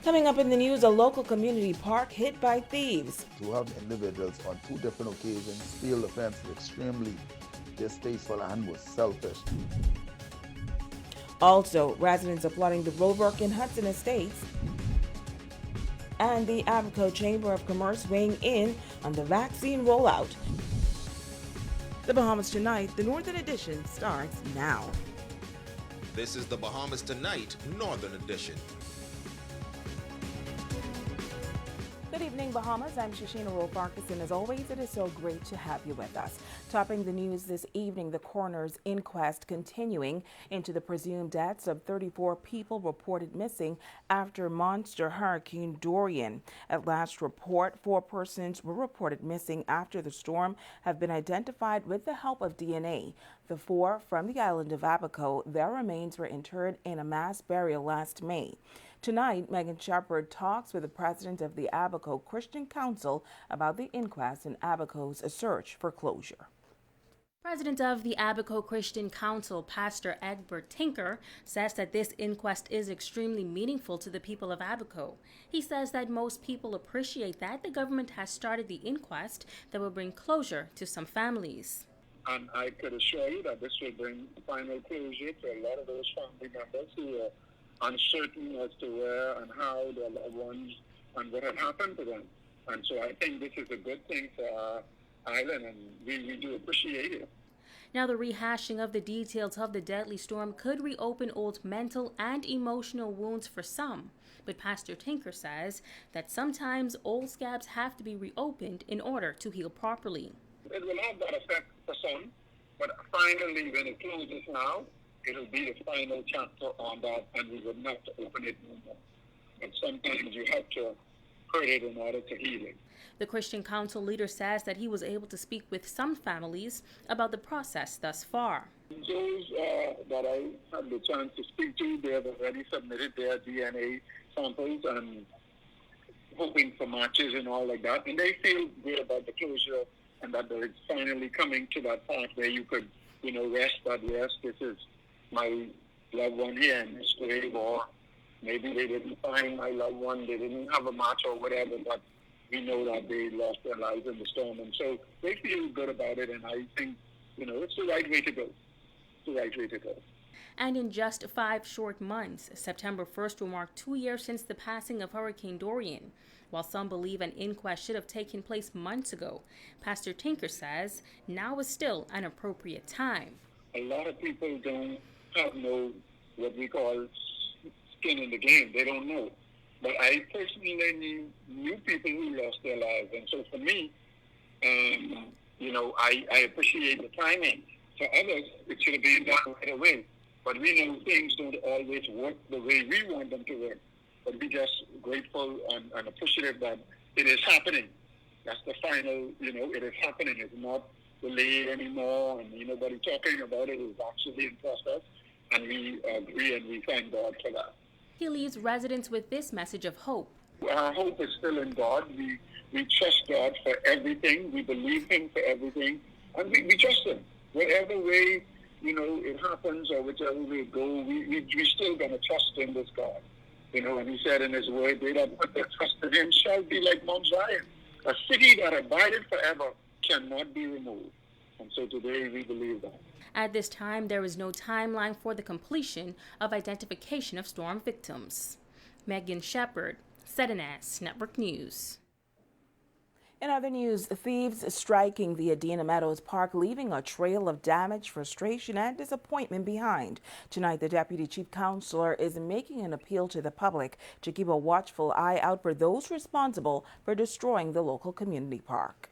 Coming up in the news, a local community park hit by thieves. To have individuals on two different occasions steal the fence is extremely distasteful and was selfish. Also, residents applauding the roadwork in Hudson Estates. And the ABACO Chamber of Commerce weighing in on the vaccine rollout. The Bahamas Tonight, the Northern Edition, starts now. This is the Bahamas Tonight, Northern Edition. Good evening, Bahamas. I'm Shashina Roe-Farkas, and as always, it is so great to have you with us. Topping the news this evening, the coroner's inquest continuing into the presumed deaths of 34 people reported missing after monster Hurricane Dorian. At last report, 4 persons were reported missing after the storm have been identified with the help of DNA. The 4 from the island of Abaco, their remains were interred in a mass burial last May. Tonight, Megan Shepherd talks with the president of the ABACO Christian Council about the inquest and ABACO's search for closure. President of the ABACO Christian Council, Pastor Egbert Tinker, says that this inquest is extremely meaningful to the people of ABACO. He says that most people appreciate that the government has started the inquest that will bring closure to some families. And I could assure you that this will bring final closure to a lot of those family members who are uncertain as to where and how their loved ones and what had happened to them. And so I think this is a good thing for our island, and we do appreciate it. Now, the rehashing of the details of the deadly storm could reopen old mental and emotional wounds for some. But Pastor Tinker says that sometimes old scabs have to be reopened in order to heal properly. It will have that effect for some, but finally, when it closes now, it'll be the final chapter on that, and we would not have to open it no more. But sometimes you have to hurt it in order to heal it. The Christian Council leader says that he was able to speak with some families about the process thus far. Those that I had the chance to speak to, they have already submitted their DNA samples and hoping for matches and all like that. And they feel good about the closure and that it's finally coming to that part where you could, rest that, yes, this is my loved one here in this grave, or maybe they didn't find my loved one, they didn't have a match or whatever, but we know that they lost their lives in the storm. And so they feel good about it, and I think, it's the right way to go. It's the right way to go. And in just 5 short months, September 1st will mark 2 years since the passing of Hurricane Dorian. While some believe an inquest should have taken place months ago, Pastor Tinker says now is still an appropriate time. A lot of people don't have what we call skin in the game. They don't know. But I personally knew people who lost their lives. And so for me, I appreciate the timing. For others, it should have been done right away. But we know things don't always work the way we want them to work. But we're just grateful and appreciative that it is happening. That's the final, it is happening. It's not delayed anymore, and nobody talking about it. Is actually in process, and we agree and we thank God for that. He leaves residents with this message of hope. Our hope is still in God. We trust God for everything. We believe Him for everything, and we trust Him. Whatever way it happens or whichever way it goes, we still gonna trust in this God. And He said in His Word, "They that put their trust in Him shall be like Mount Zion, a city that abideth forever, cannot be removed." And so today we believe that. At this time, there is no timeline for the completion of identification of storm victims. Megan Shepherd, ZNS Network News. In other news, thieves striking the Adena Meadows Park, leaving a trail of damage, frustration, and disappointment behind. Tonight, the Deputy Chief Counselor is making an appeal to the public to keep a watchful eye out for those responsible for destroying the local community park.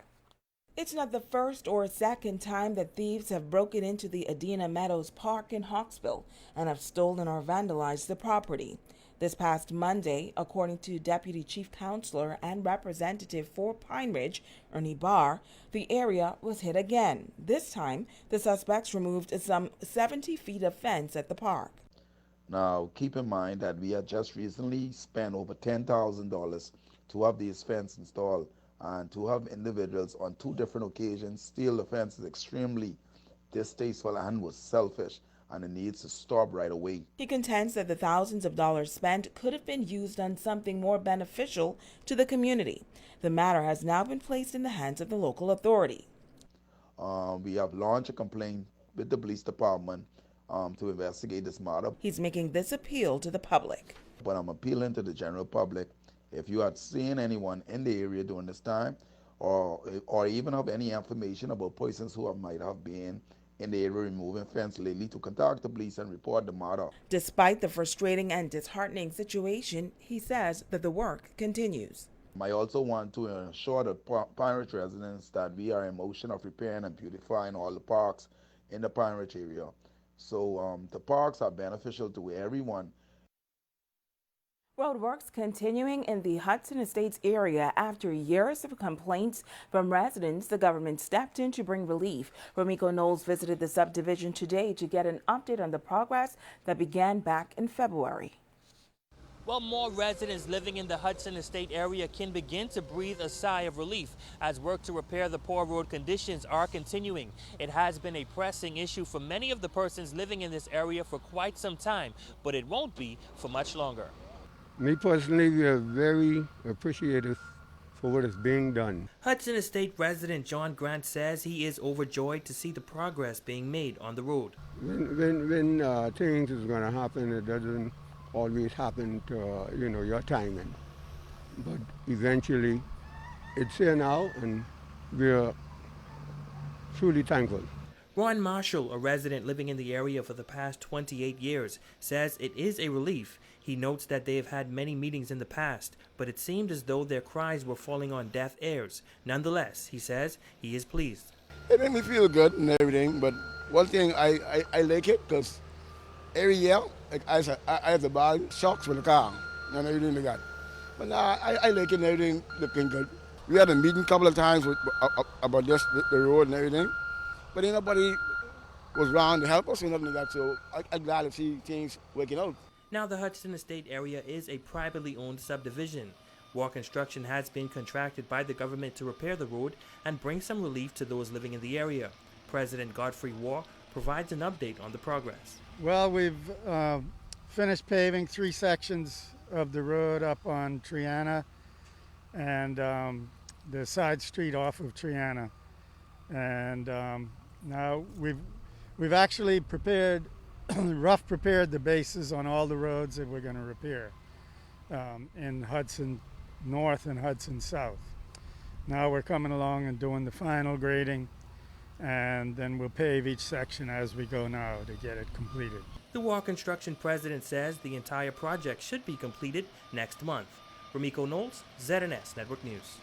It's not the first or second time that thieves have broken into the Adena Meadows Park in Hawksville and have stolen or vandalized the property. This past Monday, according to Deputy Chief Counselor and Representative for Pine Ridge, Ernie Barr, the area was hit again. This time, the suspects removed some 70 feet of fence at the park. Now, keep in mind that we had just recently spent over $10,000 to have these fences installed, and to have individuals on 2 different occasions steal the fence is extremely distasteful and was selfish. and it needs to stop right away. He contends that the thousands of dollars spent could have been used on something more beneficial to the community. The matter has now been placed in the hands of the local authority. We have launched a complaint with the police department to investigate this matter. He's making this appeal to the public. But I'm appealing to the general public. If you had seen anyone in the area during this time, or even have any information about persons who might have been in the area removing fence lately, to contact the police and report the matter. Despite the frustrating and disheartening situation, he says that the work continues. I also want to assure the Pine Ridge residents that we are in motion of repairing and beautifying all the parks in the Pine Ridge area. So the parks are beneficial to everyone. Roadworks continuing in the Hudson Estates area after years of complaints from residents. The government stepped in to bring relief. Ramiko Knowles visited the subdivision today to get an update on the progress that began back in February. Well, more residents living in the Hudson Estate area can begin to breathe a sigh of relief as work to repair the poor road conditions are continuing. It has been a pressing issue for many of the persons living in this area for quite some time, but it won't be for much longer. Me personally, we are very appreciative for what is being done. Hudson Estate resident John Grant says he is overjoyed to see the progress being made on the road. When things is going to happen, it doesn't always happen to your timing. But eventually, it's here now, and we're truly thankful. Ron Marshall, a resident living in the area for the past 28 years, says it is a relief. He notes that they have had many meetings in the past, but it seemed as though their cries were falling on deaf ears. Nonetheless, he says he is pleased. It made me feel good and everything, but one thing I like it because every year I have to buy shocks for the car and everything like that. But now I like it and everything looking good. We had a meeting a couple of times about just the road and everything, but ain't nobody was around to help us or nothing like that, so I'm glad to see things working out. Now the Hudson Estate area is a privately owned subdivision. War Construction has been contracted by the government to repair the road and bring some relief to those living in the area. President Godfrey War provides an update on the progress. Well, we've finished paving 3 sections of the road up on Triana and the side street off of Triana. And now we've actually prepared the bases on all the roads that we're going to repair in Hudson North and Hudson South. Now we're coming along and doing the final grading, and then we'll pave each section as we go now to get it completed. The War Construction president says the entire project should be completed next month. Ramiko Knowles, ZNS Network News.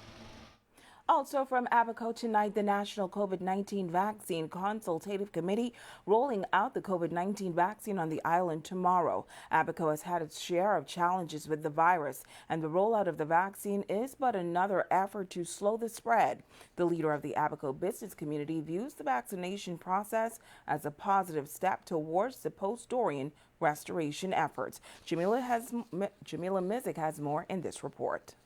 Also from ABACO tonight, the National COVID-19 Vaccine Consultative Committee rolling out the COVID-19 vaccine on the island tomorrow. ABACO has had its share of challenges with the virus, and the rollout of the vaccine is but another effort to slow the spread. The leader of the ABACO business community views the vaccination process as a positive step towards the post-Dorian restoration efforts. Jamila Mizik has more in this report.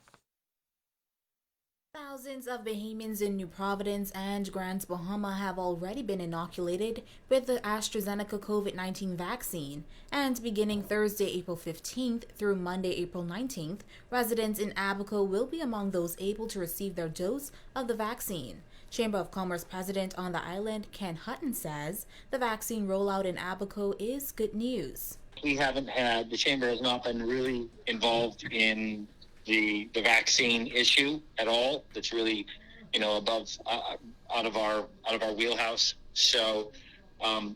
Thousands of Bahamians in New Providence and Grand Bahama have already been inoculated with the AstraZeneca COVID-19 vaccine, and beginning Thursday, April 15th through Monday, April 19th, residents in ABACO will be among those able to receive their dose of the vaccine. Chamber of Commerce President on the island, Ken Hutton, says the vaccine rollout in ABACO is good news. The Chamber has not been really involved in the vaccine issue at all. That's really, above out of our wheelhouse. So, I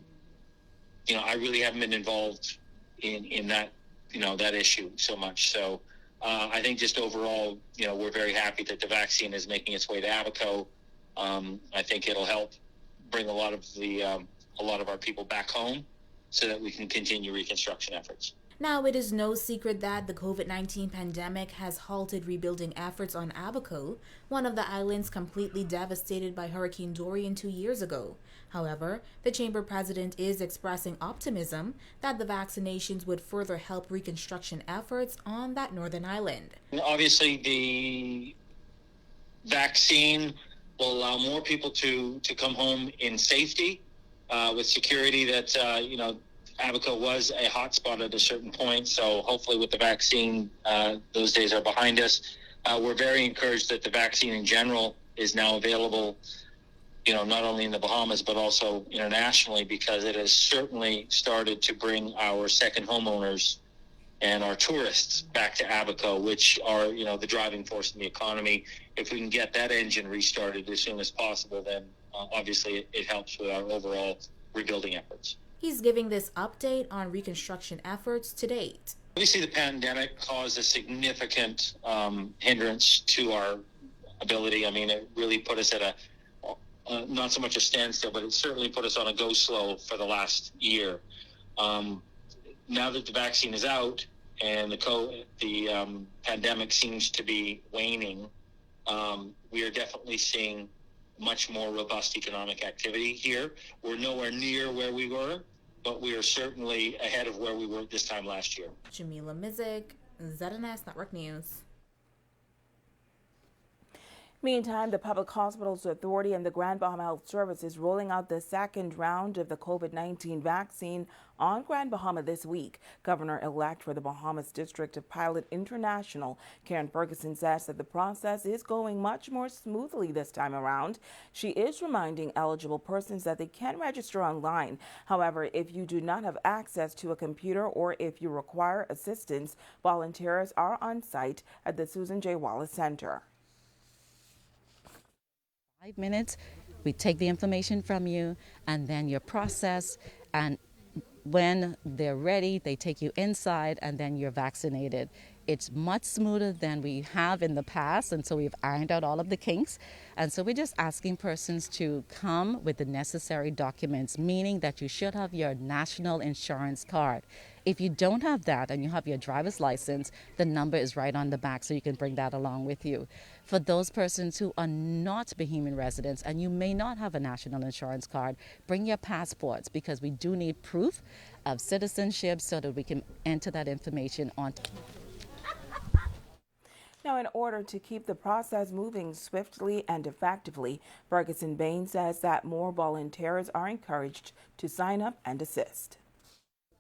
really haven't been involved in that that issue so much. So, I think just overall, we're very happy that the vaccine is making its way to ABACO. I think it'll help bring a lot of our people back home so that we can continue reconstruction efforts. Now, it is no secret that the COVID-19 pandemic has halted rebuilding efforts on ABACO, one of the islands completely devastated by Hurricane Dorian 2 years ago. However, the Chamber President is expressing optimism that the vaccinations would further help reconstruction efforts on that northern island. Obviously, the vaccine will allow more people to come home in safety with security that, ABACO was a hotspot at a certain point, so hopefully with the vaccine, those days are behind us. We're very encouraged that the vaccine in general is now available, not only in the Bahamas, but also internationally, because it has certainly started to bring our second homeowners and our tourists back to ABACO, which are, the driving force in the economy. If we can get that engine restarted as soon as possible, then obviously it helps with our overall rebuilding efforts. He's giving this update on reconstruction efforts to date. Obviously, the pandemic caused a significant hindrance to our ability. I mean, it really put us at not so much a standstill, but it certainly put us on a go slow for the last year. Now that the vaccine is out and the pandemic seems to be waning, we are definitely seeing much more robust economic activity here. We're nowhere near where we were, but we are certainly ahead of where we were this time last year. Jamila Mizik, ZNS Network News. Meantime, the Public Hospitals Authority and the Grand Bahama Health Service is rolling out the second round of the COVID-19 vaccine on Grand Bahama this week. Governor-elect for the Bahamas District of Pilot International, Karen Ferguson, says that the process is going much more smoothly this time around. She is reminding eligible persons that they can register online. However, if you do not have access to a computer or if you require assistance, volunteers are on site at the Susan J. Wallace Center. 5 minutes, we take the information from you, and then you're processed, and when they're ready, they take you inside, and then you're vaccinated. It's much smoother than we have in the past, and so we've ironed out all of the kinks. And so we're just asking persons to come with the necessary documents, meaning that you should have your national insurance card. If you don't have that and you have your driver's license, the number is right on the back, so you can bring that along with you. For those persons who are not Bahamian residents and you may not have a national insurance card, bring your passports, because we do need proof of citizenship so that we can enter that information on. Now, in order to keep the process moving swiftly and effectively, Ferguson Bain says that more volunteers are encouraged to sign up and assist.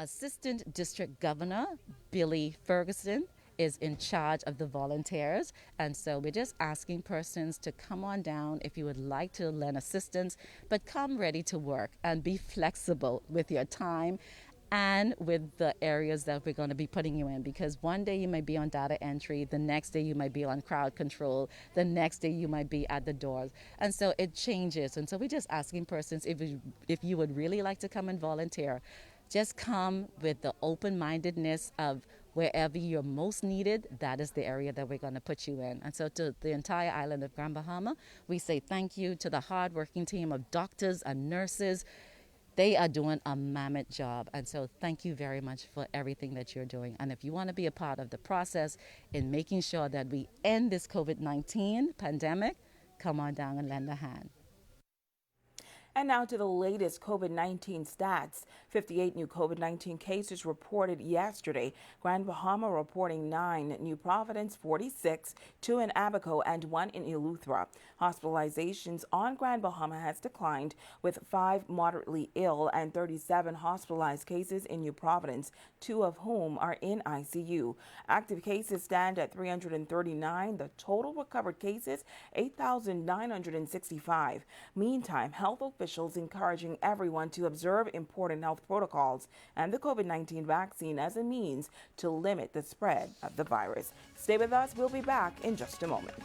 Assistant District Governor Billy Ferguson is in charge of the volunteers, and so we're just asking persons to come on down if you would like to lend assistance, but come ready to work and be flexible with your time and with the areas that we're going to be putting you in, because one day you might be on data entry, the next day you might be on crowd control, the next day you might be at the doors, and so it changes. And so we're just asking persons if you would really like to come and volunteer, just come with the open-mindedness of wherever you're most needed, that is the area that we're going to put you in. And so to the entire island of Grand Bahama, we say thank you to the hard-working team of doctors and nurses. They are doing a mammoth job, and so thank you very much for everything that you're doing. And if you want to be a part of the process in making sure that we end this COVID-19 pandemic, come on down and lend a hand. And now to the latest COVID-19 stats. 58 new COVID-19 cases reported yesterday. Grand Bahama reporting 9, New Providence 46, 2 in ABACO and 1 in Eleuthera. Hospitalizations on Grand Bahama has declined, with 5 moderately ill and 37 hospitalized cases in New Providence, 2 of whom are in ICU. Active cases stand at 339. The total recovered cases, 8,965. Meantime, health officials encouraging everyone to observe important health protocols and the COVID-19 vaccine as a means to limit the spread of the virus. Stay with us. We'll be back in just a moment.